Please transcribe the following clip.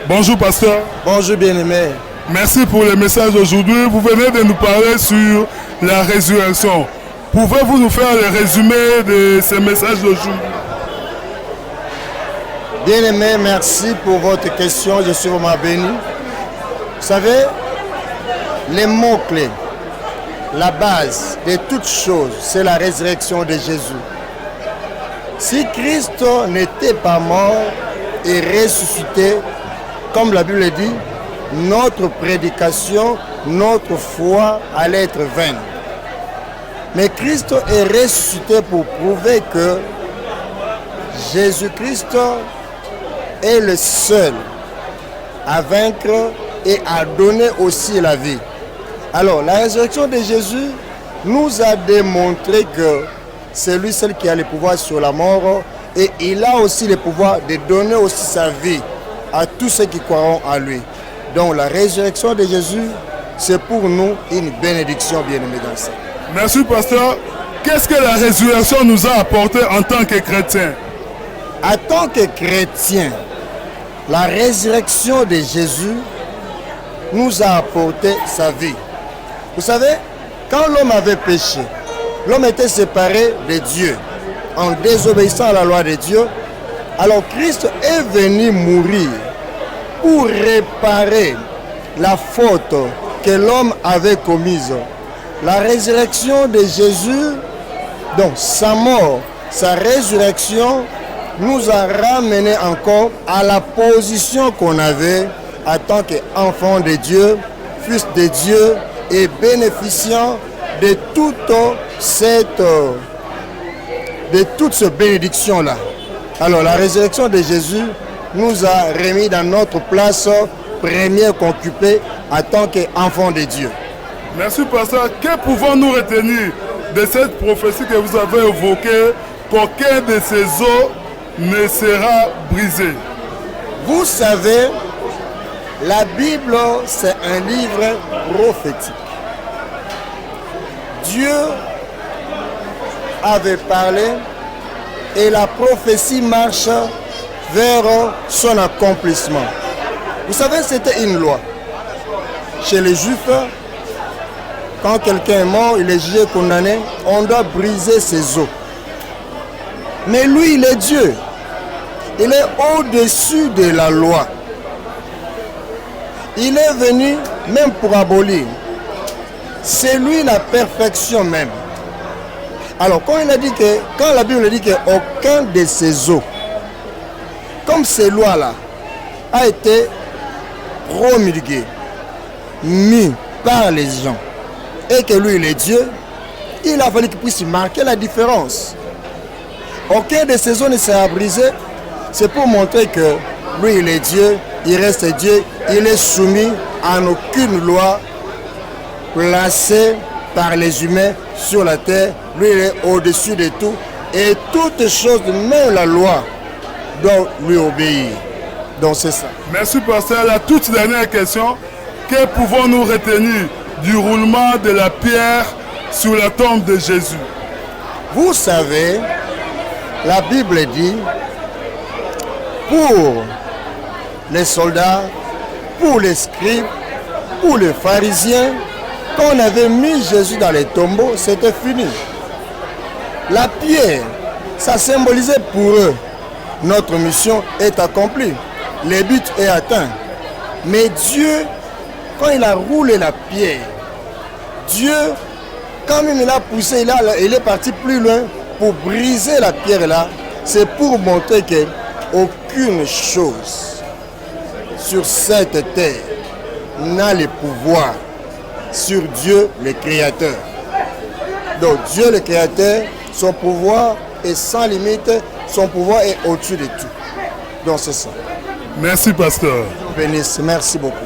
Bonjour pasteur. Bonjour bien-aimé. Merci pour le message d'aujourd'hui. Vous venez de nous parler sur la résurrection. Pouvez-vous nous faire le résumé de ce message d'aujourd'hui? Bien-aimé, merci pour votre question. Je suis vraiment béni. Vous savez, les mots-clés, la base de toutes choses, c'est la résurrection de Jésus. Si Christ n'était pas mort et ressuscité, comme la Bible dit, notre prédication, notre foi allait être vaine. Mais Christ est ressuscité pour prouver que Jésus-Christ est le seul à vaincre et à donner aussi la vie. Alors, la résurrection de Jésus nous a démontré que c'est lui seul qui a le pouvoir sur la mort et il a aussi le pouvoir de donner aussi sa vie à tous ceux qui croiront en lui. Donc, la résurrection de Jésus, c'est pour nous une bénédiction, bien-aimés dans ça. Merci, pasteur. Qu'est-ce que la résurrection nous a apporté en tant que chrétiens? En tant que chrétiens, la résurrection de Jésus nous a apporté sa vie. Vous savez, quand l'homme avait péché, l'homme était séparé de Dieu, en désobéissant à la loi de Dieu. Alors Christ est venu mourir pour réparer la faute que l'homme avait commise. La résurrection de Jésus, donc sa mort, sa résurrection, nous a ramené encore à la position qu'on avait en tant qu'enfant de Dieu, fils de Dieu et bénéficiant de toute cette bénédiction-là. Alors la résurrection de Jésus nous a remis dans notre place première qu'on occupait en tant qu'enfant de Dieu. Merci pasteur. Que pouvons-nous retenir de cette prophétie que vous avez évoquée, qu'aucun de ces os ne sera brisé? Vous savez, la Bible, c'est un livre prophétique. Dieu avait parlé et la prophétie marche vers son accomplissement. Vous savez, c'était une loi. Chez les Juifs, quand quelqu'un est mort, il est jugé condamné, on doit briser ses os. Mais lui, il est Dieu. Il est au-dessus de la loi. Il est venu même pour abolir. C'est lui la perfection même. Alors, quand la Bible dit qu'aucun de ces os, comme ces lois-là, a été promulgué, mis par les gens, et que lui, il est Dieu, il a fallu qu'il puisse marquer la différence. Aucun de ces os ne sera brisé. C'est pour montrer que lui, il est Dieu, il reste Dieu, il est soumis à aucune loi placée par les humains sur la terre. Lui, il est au-dessus de tout. Et toutes choses, même la loi, doit lui obéir. Donc c'est ça. Merci pasteur. La toute dernière question. Que pouvons-nous retenir du roulement de la pierre sur la tombe de Jésus? Vous savez, la Bible dit, pour les soldats, pour les scribes, pour les pharisiens, quand on avait mis Jésus dans les tombeaux, c'était fini. La pierre, ça symbolisait pour eux, notre mission est accomplie, le but est atteint. Mais Dieu, quand il a roulé la pierre, Dieu, quand même il a poussé, il est parti plus loin pour briser la pierre là, c'est pour montrer qu'aucune chose sur cette terre n'a le pouvoir sur Dieu le Créateur. Donc Dieu le Créateur, son pouvoir est sans limite, son pouvoir est au-dessus de tout. Donc c'est ça. Merci pasteur. Bénisse, merci beaucoup.